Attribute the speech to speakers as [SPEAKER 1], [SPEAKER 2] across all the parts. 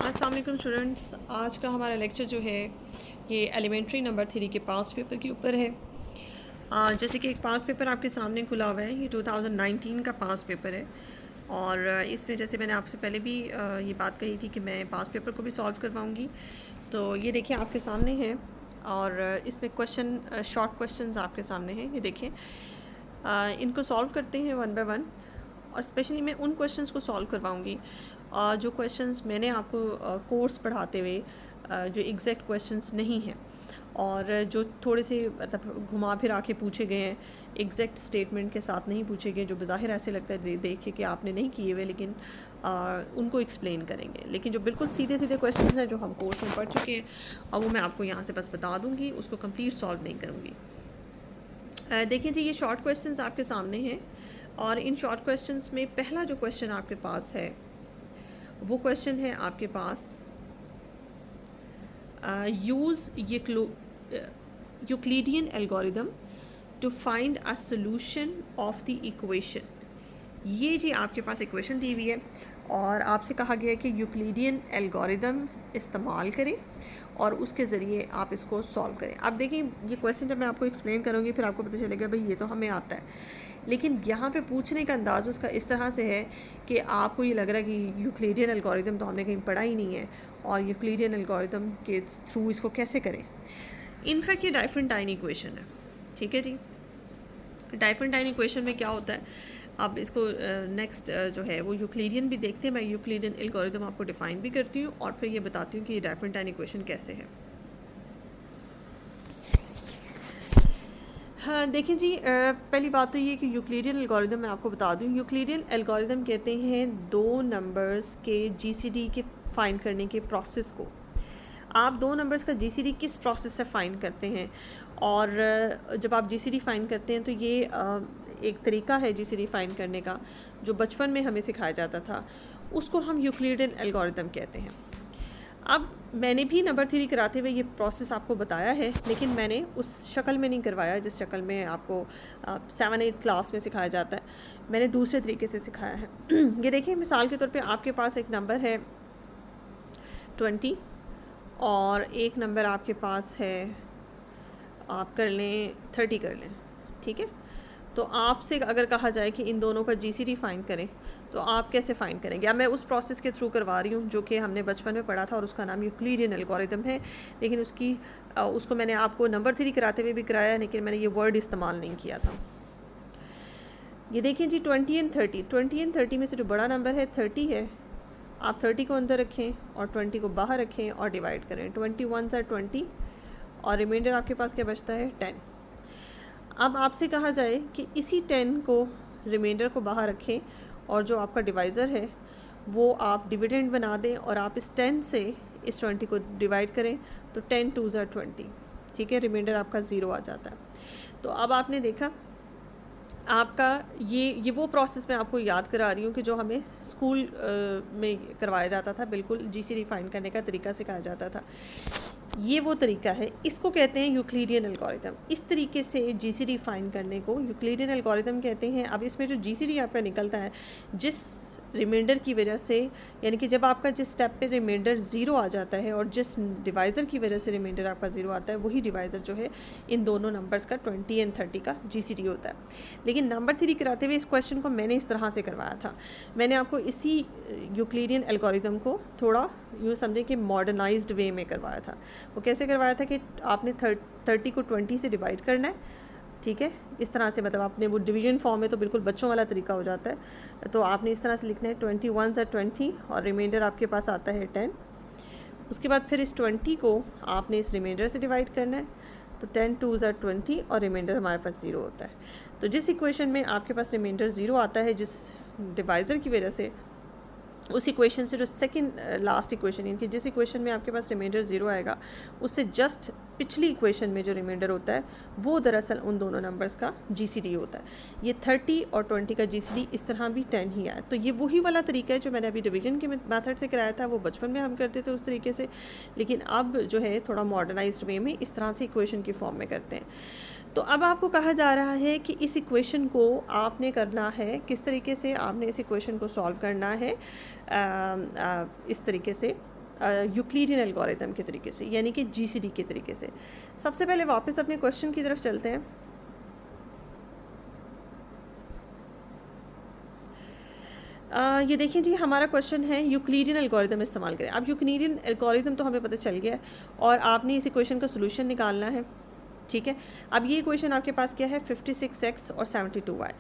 [SPEAKER 1] अस्सलाम वालेकुम स्टूडेंट्स। आज का हमारा लेक्चर जो है ये एलिमेंट्री नंबर 3 के पास पेपर के ऊपर है। जैसे कि एक पास पेपर आपके सामने खुला हुआ है, ये 2019 का पास पेपर है और इसमें जैसे मैंने आपसे पहले भी ये बात कही थी कि मैं पास पेपर को भी सॉल्व करवाऊँगी। तो ये देखिए आपके सामने है और इसमें क्वेश्चन शॉर्ट क्वेश्चंस आपके सामने हैं। ये देखिए इनको सॉल्व करते हैं वन बाय वन और स्पेशली मैं उन क्वेश्चंस को सॉल्व करवाऊँगी जो क्वेश्चंस मैंने आपको कोर्स पढ़ाते हुए जो एग्जैक्ट क्वेश्चंस नहीं हैं और जो थोड़े से मतलब घुमा फिरा के पूछे गए हैं, एग्जैक्ट स्टेटमेंट के साथ नहीं पूछे गए, जो बज़ाहिर ऐसे लगता है देखे कि आपने नहीं किए हुए, लेकिन उनको एक्सप्लेन करेंगे। लेकिन जो बिल्कुल सीधे सीधे क्वेश्चंस हैं जो हम कोर्स में पढ़ चुके हैं, अब वो मैं आपको यहाँ से बस बता दूँगी, उसको कंप्लीट सॉल्व नहीं करूँगी। देखिए जी, ये शॉर्ट क्वेश्चंस आपके सामने हैं और इन शॉर्ट क्वेश्चंस में पहला जो क्वेश्चन आपके पास है वो क्वेश्चन है आपके पास use Euclidean algorithm to find a solution of the equation. ये जी आपके पास इक्वेशन दी हुई है और आपसे कहा गया है कि यूक्लिडियन एल्गोरिदम इस्तेमाल करें और उसके ज़रिए आप इसको सॉल्व करें। अब देखिए ये क्वेश्चन जब मैं आपको एक्सप्लेन करूँगी फिर आपको पता चलेगा भाई ये तो हमें आता है, लेकिन यहाँ पे पूछने का अंदाज़ उसका इस तरह से है कि आपको ये लग रहा है कि यूक्लिडियन एल्गोरिदम तो हमने कहीं पढ़ा ही नहीं है और यूक्लिडियन एल्गोरिदम के थ्रू इसको कैसे करें। इनफैक्ट ये डाइफरेंटाइन इक्वेशन है, ठीक है जी। डाइफरेंटाइन इक्वेशन में क्या होता है, अब इसको नेक्स्ट जो है वो यूक्लिडियन भी देखते हैं। मैं यूक्लिडियन एल्गोरिदम आपको डिफ़ाइन भी करती हूँ और फिर ये बताती हूँ कि ये डाइफरेंटाइन इक्वेशन कैसे है। हाँ देखिए जी, पहली बात तो ये कि यूक्लिडियन एल्गोरिदम मैं आपको बता दूँ, यूक्लिडियन एल्गोरिदम कहते हैं दो नंबर्स के जीसीडी के फाइंड करने के प्रोसेस को। आप दो नंबर्स का जीसीडी किस प्रोसेस से फाइंड करते हैं और जब आप जीसीडी फाइंड करते हैं तो ये एक तरीका है जीसीडी फाइंड करने का जो बचपन में हमें सिखाया जाता था, उसको हम यूक्लिडियन एल्गोरिदम कहते हैं। अब मैंने भी नंबर 3 कराते हुए ये प्रोसेस आपको बताया है, लेकिन मैंने उस शक्ल में नहीं करवाया जिस शक्ल में आपको 7-8 क्लास में सिखाया जाता है। मैंने दूसरे तरीके से सिखाया है। ये देखिए मिसाल के तौर पे आपके पास एक नंबर है 20 और एक नंबर आपके पास है, आप कर लें 30 कर लें, ठीक है। तो आपसे अगर कहा जाए कि इन दोनों का जीसीडी फाइंड करें तो आप कैसे फाइंड करेंगे। अब मैं उस प्रोसेस के थ्रू करवा रही हूँ जो कि हमने बचपन में पढ़ा था और उसका नाम यूक्लिडियन एल्गोरिदम है, लेकिन उसको मैंने आपको नंबर 3 कराते हुए भी कराया, लेकिन मैंने ये वर्ड इस्तेमाल नहीं किया था। ये देखिए जी 20 एंड 30 में से जो बड़ा नंबर है 30 है, आप 30 को अंदर रखें और 20 को बाहर रखें और डिवाइड करें। 21 से 20 और रिमाइंडर आपके पास क्या बचता है 10। अब आपसे कहा जाए कि इसी 10 को रिमाइंडर को बाहर रखें और जो आपका डिवाइज़र है वो आप डिविडेंड बना दें और आप इस 10 से इस 20 को डिवाइड करें तो 10 2 ज़ा 20, ठीक है। रिमाइंडर आपका 0 आ जाता है। तो अब आपने देखा आपका ये वो प्रोसेस मैं आपको याद करा रही हूँ कि जो हमें स्कूल में करवाया जाता था, बिल्कुल जीसीडी फाइंड करने का तरीका सिखाया जाता था। ये वो तरीका है, इसको कहते हैं यूक्लिडियन एल्गोरिदम। इस तरीके से जीसीडी फाइंड करने को यूक्लिडियन एल्गोरिदम कहते हैं। अब इसमें जो जीसीडी आपका निकलता है जिस रिमाइंडर की वजह से, यानी कि जब आपका जिस स्टेप पे रिमाइंडर 0 आ जाता है और जिस डिवाइज़र की वजह से रिमाइंडर आपका 0 आता है, वही डिवाइज़र जो है इन दोनों नंबर्स का 20 एंड 30 का जीसीडी होता है। लेकिन नंबर 3 कराते हुए इस क्वेश्चन को मैंने इस तरह से करवाया था। मैंने आपको इसी यूक्लिडियन एल्गोरिदम को थोड़ा यूँ समझें कि मॉडर्नाइज्ड वे में करवाया था। वो कैसे करवाया था कि आपने 30 को 20 से डिवाइड करना है, ठीक है। इस तरह से मतलब आपने वो डिवीजन फॉर्म में तो बिल्कुल बच्चों वाला तरीका हो जाता है। तो आपने इस तरह से लिखना है 21 से 20 और रिमाइंडर आपके पास आता है 10। उसके बाद फिर इस 20 को आपने इस रिमाइंडर से डिवाइड करना है तो 10 2 ज़ा 20 और रिमाइंडर हमारे पास 0 होता है। तो जिस इक्वेशन में आपके पास रिमाइंडर 0 आता है जिस डिवाइज़र की वजह से, उस इक्वेशन से जो सेकंड लास्ट इक्वेशन, यानी कि जिस इक्वेशन में आपके पास रिमाइंडर 0 आएगा उससे जस्ट पिछली इक्वेशन में जो रिमाइंडर होता है वो दरअसल उन दोनों नंबर्स का जीसीडी होता है। ये 30 और 20 का जीसीडी इस तरह भी 10 ही आया। तो ये वही वाला तरीका है जो मैंने अभी डिवीजन के मेथड से कराया था, वो बचपन में हम करते थे उस तरीके से, लेकिन अब जो है थोड़ा मॉडर्नाइज्ड वे में इस तरह से इक्वेशन की फॉर्म में करते हैं। तो अब आपको कहा जा रहा है कि इस इक्वेशन को आपने करना है किस तरीके से, आपने इस इक्वेशन को सॉल्व करना है इस तरीके से। यूक्लिडियन एल्गोरिदम के तरीके से, यानी कि जीसीडी के तरीके से। सबसे पहले वापस अपने क्वेश्चन की तरफ चलते हैं। ये देखिए जी, हमारा क्वेश्चन है यूक्लिडियन एल्गोरिदम इस्तेमाल करें। अब यूक्लिडियन एल्गोरिदम तो हमें पता चल गया है और आपने इस इक्वेशन का सोल्यूशन निकालना है, ठीक है। अब ये इक्वेशन आपके पास क्या है, 56x और 72y।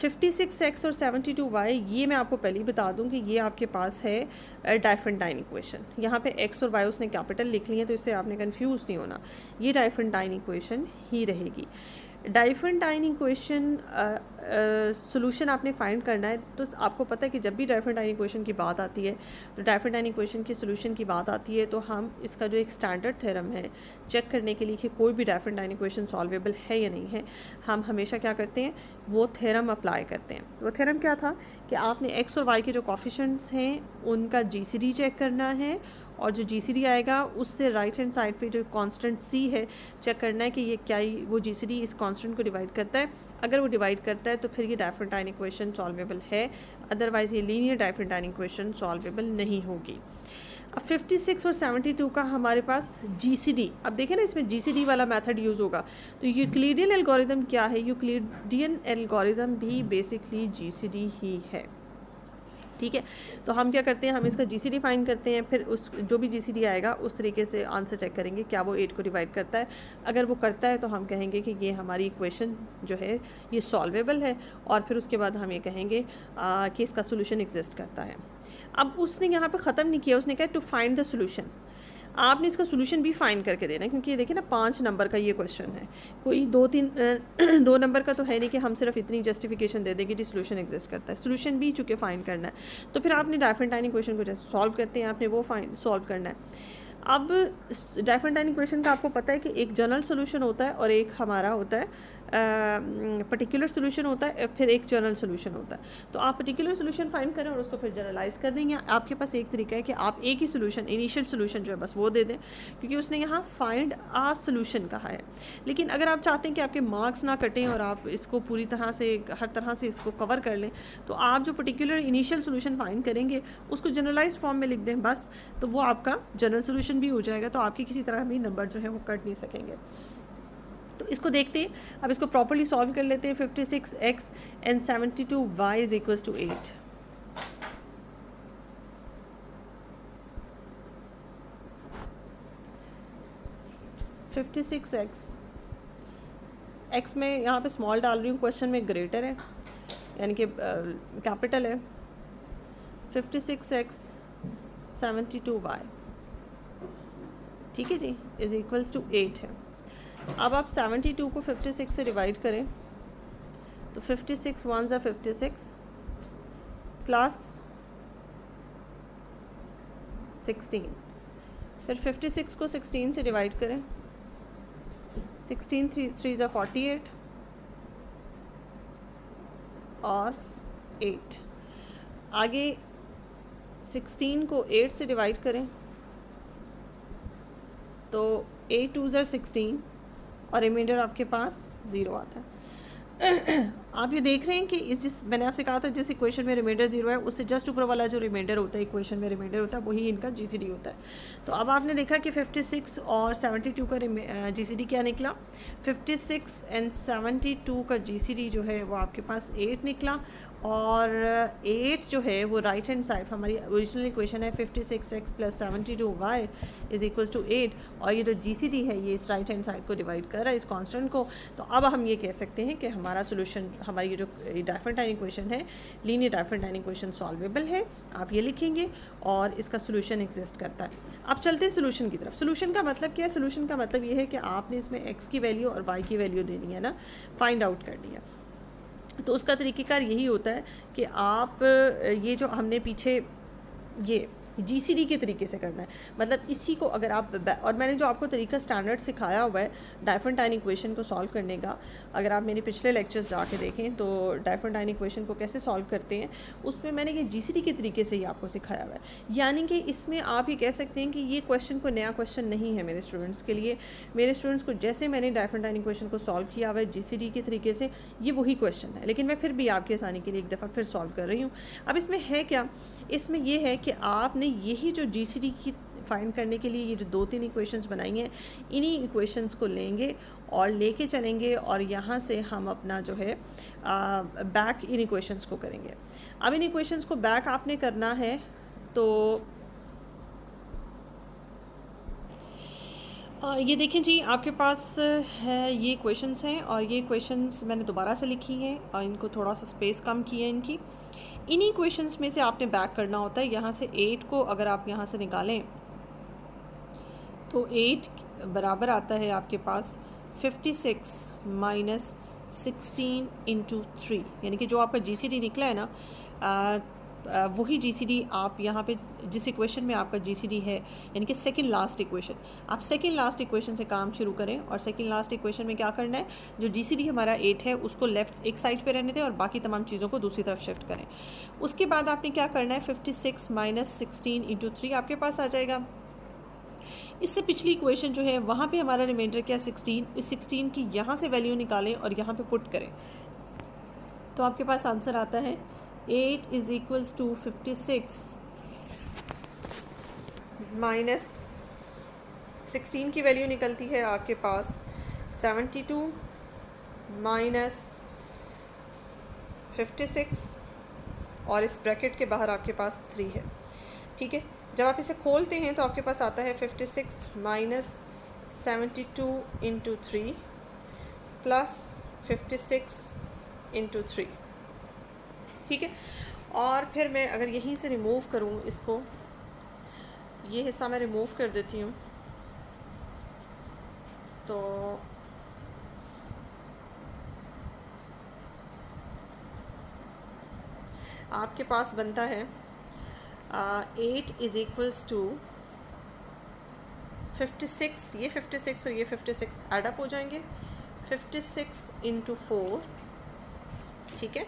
[SPEAKER 1] 56x और 72y, ये मैं आपको पहले ही बता दूं कि ये आपके पास है डाइफरेंटाइन इक्वेशन। यहाँ पे x और y उसने कैपिटल लिख ली है, तो इससे आपने कंफ्यूज नहीं होना, ये डाइफरेंटाइन इक्वेशन ही रहेगी। डाइफरेंटाइन इक्वेशन सोल्यूशन आपने फाइंड करना है, तो आपको पता है कि जब भी डाइफरेंटाइन इक्वेशन की बात आती है, तो डाइफरेंटाइन इक्वेशन की सोल्यूशन की बात आती है, तो हम इसका जो एक स्टैंडर्ड थ्योरम है चेक करने के लिए कि कोई भी डाइफरेंटाइन इक्वेशन सॉल्वेबल है या नहीं है, हम हमेशा क्या करते हैं, वो थ्योरम अप्लाई करते हैं। वो थ्योरम क्या था कि आपने एक्स और वाई के जो कोफिशिएंट्स हैं उनका जीसीडी चेक करना है, और जो जीसीडी आएगा उससे राइट हैंड साइड पे जो कांस्टेंट सी है चेक करना है कि ये क्या ही वो जीसीडी इस कांस्टेंट को डिवाइड करता है। अगर वो डिवाइड करता है तो फिर ये डाइफरेंटाइन इक्वेशन सॉल्वेबल है, अदरवाइज़ ये लीनियर डाइफरेंटाइन इक्वेशन सॉल्वेबल नहीं होगी। अब 56 और 72 का हमारे पास जीसीडी, अब देखें ना इसमें जीसीडी वाला मेथड यूज़ होगा। तो यूक्लिडियन एल्गोरिदम क्या है, यूक्लिडियन एल्गोरिदम भी बेसिकली जीसीडी ही है, ठीक है। तो हम क्या करते हैं, हम इसका जीसीडी फाइंड करते हैं, फिर उस जो भी जीसीडी आएगा उस तरीके से आंसर चेक करेंगे क्या वो 8 को डिवाइड करता है। अगर वो करता है तो हम कहेंगे कि ये हमारी इक्वेशन जो है ये सॉल्वेबल है, और फिर उसके बाद हम ये कहेंगे कि इसका सोल्यूशन एग्जिस्ट करता है। अब उसने यहाँ पे ख़त्म नहीं किया, उसने कहा टू फाइंड द सोल्यूशन। आपने इसका सोल्यूशन भी फाइंड करके देना है, क्योंकि ये देखिए ना 5 नंबर का ये क्वेश्चन है, कोई 2 नंबर का तो है नहीं कि हम सिर्फ इतनी जस्टिफिकेशन दे दें कि जी सोल्यूशन एग्जिस्ट करता है। सोल्यूशन भी चूँकि फाइंड करना है, तो फिर आपने डाइफरेंटाइन इक्वेशन को जैसे सॉल्व करते हैं आपने वो सॉल्व करना है। अब डाइफरेंटाइन इक्वेशन का आपको पता है कि एक जनरल सोल्यूशन होता है और एक हमारा होता है पर्टिकुलर सोल्यूशन होता है, फिर एक जनरल सोल्यूशन होता है। तो आप पर्टिकुलर सोल्यूशन फाइंड करें और उसको फिर जनरलाइज कर देंगे। आपके पास एक तरीका है कि आप एक ही सोल्यूशन, इनिशियल सोल्यूशन जो है बस वो दे दें, क्योंकि उसने यहाँ फाइंड आ सोल्यूशन कहा है। लेकिन अगर आप चाहते हैं कि आपके मार्क्स ना कटें और आप इसको पूरी तरह से हर तरह से इसको कवर कर लें, तो आप जो पर्टिकुलर इनिशियल सोल्यूशन फाइंड करेंगे उसको जनरलाइज फॉर्म में लिख दें बस, तो वो आपका जनरल सोल्यूशन भी हो जाएगा, तो आपके किसी तरह भी नंबर जो है वो कट नहीं सकेंगे। तो इसको देखते हैं, अब इसको प्रॉपर्ली सॉल्व कर लेते हैं। 56x and 72y is equals to 8। x में यहाँ पे स्मॉल डाल रही हूँ, क्वेश्चन में ग्रेटर है यानी कि कैपिटल है। 56x 72y, ठीक है जी, इज इक्वल्स टू 8 है। अब आप 72 को 56 से डिवाइड करें तो 56 1 56 प्लस 16, फिर 56 को 16 से डिवाइड करें, 16 3 48 और 8। आगे 16 को 8 से डिवाइड करें तो 8 2 16 और रिमाइंडर आपके पास 0 आता है। आप ये देख रहे हैं कि जिस मैंने आपसे कहा था जिस इक्वेशन में रिमाइंडर 0 है उससे जस्ट ऊपर वाला जो रिमाइंडर होता है, इक्वेशन में रिमाइंडर होता है, वही इनका जीसीडी होता है। तो अब आपने देखा कि 56 और 72 का जीसीडी क्या निकला। 56 एंड 72 का जीसीडी जो है वो आपके पास 8 निकला, और 8 जो है वो राइट हैंड साइड, हमारी ओरिजिनल इक्वेशन है 56x plus 72y is equals to 8, और ये जो जीसीडी है ये इस राइट हैंड साइड को डिवाइड कर रहा है इस कांस्टेंट को। तो अब हम ये कह सकते हैं कि हमारा सोल्यूशन, हमारी ये जो डाइफरेंटाइन इक्वेशन है, लीनियर डाइफरेंटाइन इक्वेशन सॉल्वेबल है। आप ये लिखेंगे और इसका सोल्यूशन एग्जिस्ट करता है। अब चलते हैं सोल्यूशन की तरफ। सोल्यूशन का मतलब क्या है? सोल्यूशन का मतलब ये है कि आपने इसमें x की वैल्यू और y की वैल्यू देनी है ना, फाइंड आउट करनी है। तो उसका तरीक़ेकार यही होता है कि आप ये जो हमने पीछे ये जीसीडी के तरीके से करना है, मतलब इसी को अगर आप, और मैंने जो आपको तरीका स्टैंडर्ड सिखाया हुआ है डाइफरेंटाइन इक्वेशन को सॉल्व करने का, अगर आप मेरे पिछले लेक्चर्स जाके देखें तो डाइफरेंटाइन इक्वेशन को कैसे सॉल्व करते हैं उसमें मैंने ये जीसीडी के तरीके से ही आपको सिखाया हुआ है। यानी कि इसमें आप ये कह सकते हैं कि ये क्वेश्चन को नया क्वेश्चन नहीं है मेरे स्टूडेंट्स के लिए। मेरे स्टूडेंट्स को जैसे मैंने डाइफरेंटाइन इक्वेशन को सॉल्व किया हुआ है जीसीडी के तरीके से, ये वही क्वेश्चन है, लेकिन मैं फिर भी आपकी आसानी के लिए एक दफ़ा फिर सॉल्व कर रही हूँ। अब इसमें है क्या, इसमें यह है कि आपने हमने यही जो जीसीडी की फाइंड करने के लिए ये जो 2-3 इक्वेशंस बनाई हैं, इन्हीं इक्वेशंस को लेंगे और लेके चलेंगे और यहाँ से हम अपना जो है बैक इन इक्वेशंस को करेंगे। अब इन इक्वेशंस को बैक आपने करना है तो ये देखें जी, आपके पास है ये क्वेश्चंस हैं और ये क्वेश्चंस मैंने दोबारा से लिखी हैं और इनको थोड़ा सा स्पेस कम की है इनकी। इन्हीं क्वेश्चंस में से आपने बैक करना होता है। यहाँ से 8 को अगर आप यहाँ से निकालें तो 8 बराबर आता है आपके पास 56 माइनस 16 इंटू 3, यानी कि जो आपका जीसीडी निकला है ना, वही जीसीडी आप यहाँ पे जिस इक्वेशन में आपका जीसीडी है, यानी कि सेकंड लास्ट इक्वेशन, आप सेकंड लास्ट इक्वेशन से काम शुरू करें। और सेकंड लास्ट इक्वेशन में क्या करना है, जो जीसीडी हमारा 8 है उसको लेफ़्ट एक साइड पे रहने दें और बाकी तमाम चीज़ों को दूसरी तरफ शिफ्ट करें। उसके बाद आपने क्या करना है, 56 माइनस 16 इंटू 3 आपके पास आ जाएगा। इससे पिछली इक्वेशन जो है वहाँ पे हमारा रिमाइंडर क्या 16, इस 16 की यहाँ से वैल्यू निकालें और यहाँ पे पुट करें तो आपके पास आंसर आता है 8 इज़ इक्वल्स टू 56 माइनस 16 की वैल्यू निकलती है आपके पास 72 माइनस 56 और इस ब्रैकेट के बाहर आपके पास 3 है। ठीक है, जब आप इसे खोलते हैं तो आपके पास आता है 56 माइनस 72 इंटू 3 प्लस 56 इंटू 3। ठीक है, और फिर मैं अगर यहीं से रिमूव करूं इसको, ये हिस्सा मैं रिमूव कर देती हूं तो आपके पास बनता है 8 इज़ इक्वल्स टू 56, ये 56 और ये 56 ऐड अप हो जाएंगे, 56 इंटू 4, ठीक है,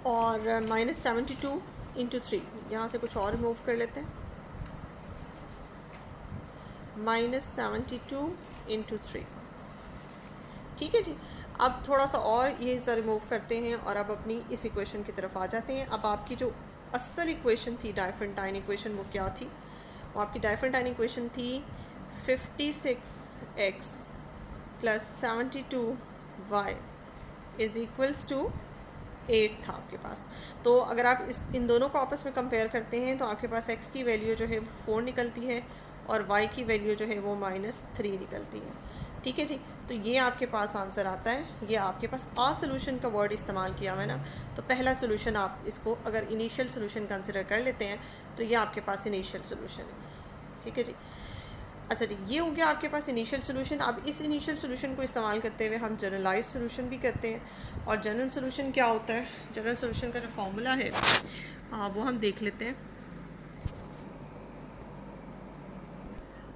[SPEAKER 1] और माइनस 72 इंटू 3, यहाँ से कुछ और रिमूव कर लेते हैं, माइनस 72 इंटू 3। ठीक है जी, अब थोड़ा सा और ये हिस्सा रिमूव करते हैं और अब अपनी इस इक्वेशन की तरफ आ जाते हैं। अब आपकी जो असल इक्वेशन थी डाइफरेंटाइन इक्वेशन, वो क्या थी, वो आपकी डाइफरेंटाइन इक्वेशन थी 56x plus 72y is equals to 8 था आपके पास। तो अगर आप इन दोनों को आपस में कंपेयर करते हैं तो आपके पास x की वैल्यू जो है वो 4 निकलती है और y की वैल्यू जो है वो -3 निकलती है। ठीक है जी, तो ये आपके पास आंसर आता है। ये आपके पास आ सोल्यूशन का वर्ड इस्तेमाल किया हुआ है ना, तो पहला सोल्यूशन आप इसको अगर इनिशियल सोल्यूशन कंसिडर कर लेते हैं तो ये आपके पास इनिशियल सोल्यूशन है। ठीक है जी, अच्छा जी, ये हो गया आपके पास इनिशियल सोल्यूशन। अब इस इनिशियल सोल्यूशन को इस्तेमाल करते हुए हम जनरलाइज सोल्यूशन भी करते हैं। और जनरल सोल्यूशन क्या होता है, जनरल सोल्यूशन का जो फॉर्मूला है वो हम देख लेते हैं।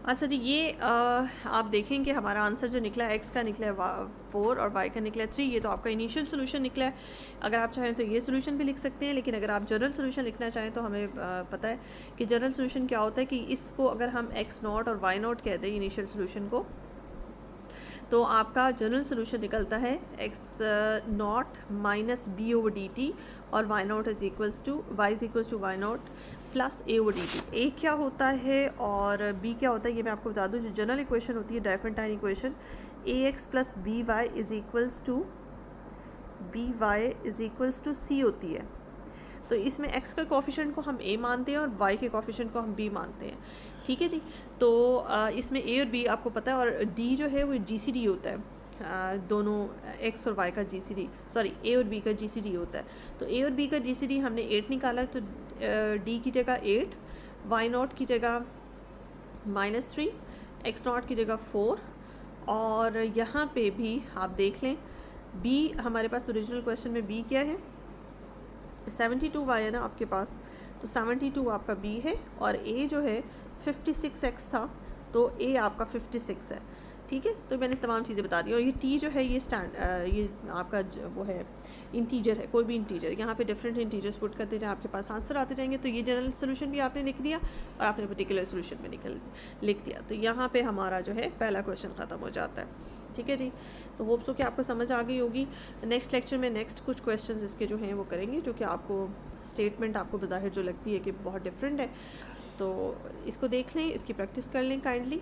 [SPEAKER 1] अच्छा जी, ये आप देखेंगे हमारा आंसर जो निकला है, x का निकला है 4 और y का निकला है 3। ये तो आपका इनिशियल सोल्यूशन निकला है। अगर आप चाहें तो ये सोल्यूशन भी लिख सकते हैं, लेकिन अगर आप जनरल सोल्यूशन लिखना चाहें तो हमें पता है कि जनरल सोल्यूशन क्या होता है कि इसको अगर हम x0 और y0 कह दें इनिशियल सोल्यूशन को, तो आपका जनरल सोल्यूशन निकलता है x0 minus B over D T और y0 is equals to y0 plus a over D T. A क्या होता है और b क्या होता है ये मैं आपको बता दूं। जो जनरल इक्वेशन होती है Diophantine equation, ax plus B Y is equals to c होती है। तो इसमें x का कोफिशिएंट को हम a मानते हैं और y के कोफिशिएंट को हम b मानते हैं। ठीक है जी, तो इसमें a और b आपको पता है, और d जो है वो GCD होता है, दोनों x और y का GCD, सॉरी a और b का GCD होता है। तो a और b का GCD हमने 8 निकाला, तो d की जगह 8, y0 की जगह -3, x0 की जगह 4, और यहाँ पे भी आप देख लें b हमारे पास ओरिजिनल क्वेश्चन में b क्या है, 72y है ना आपके पास, तो 72 आपका b है, और a जो है 56x था, तो a आपका 56 है। ठीक है, तो मैंने तमाम चीज़ें बता दी। और ये t जो है ये ये आपका वो है इंटीजर है, कोई भी इंटीजर, यहाँ पे डिफरेंट इंटीजर्स पुट करते जाए आपके पास आंसर आते जाएंगे। तो ये जनरल सोल्यूशन भी आपने लिख दिया और आपने पर्टिकुलर सोल्यूशन में लिख दिया। तो यहाँ पे हमारा जो है पहला क्वेश्चन ख़त्म हो जाता है। ठीक है जी, तो होप्स हो कि आपको समझ आ गई होगी। नेक्स्ट लेक्चर में नेक्स्ट कुछ क्वेश्चंस इसके जो हैं वो करेंगे, जो कि आपको स्टेटमेंट आपको बज़ाहिर जो लगती है कि बहुत डिफरेंट है, तो इसको देख लें, इसकी प्रैक्टिस कर लें काइंडली।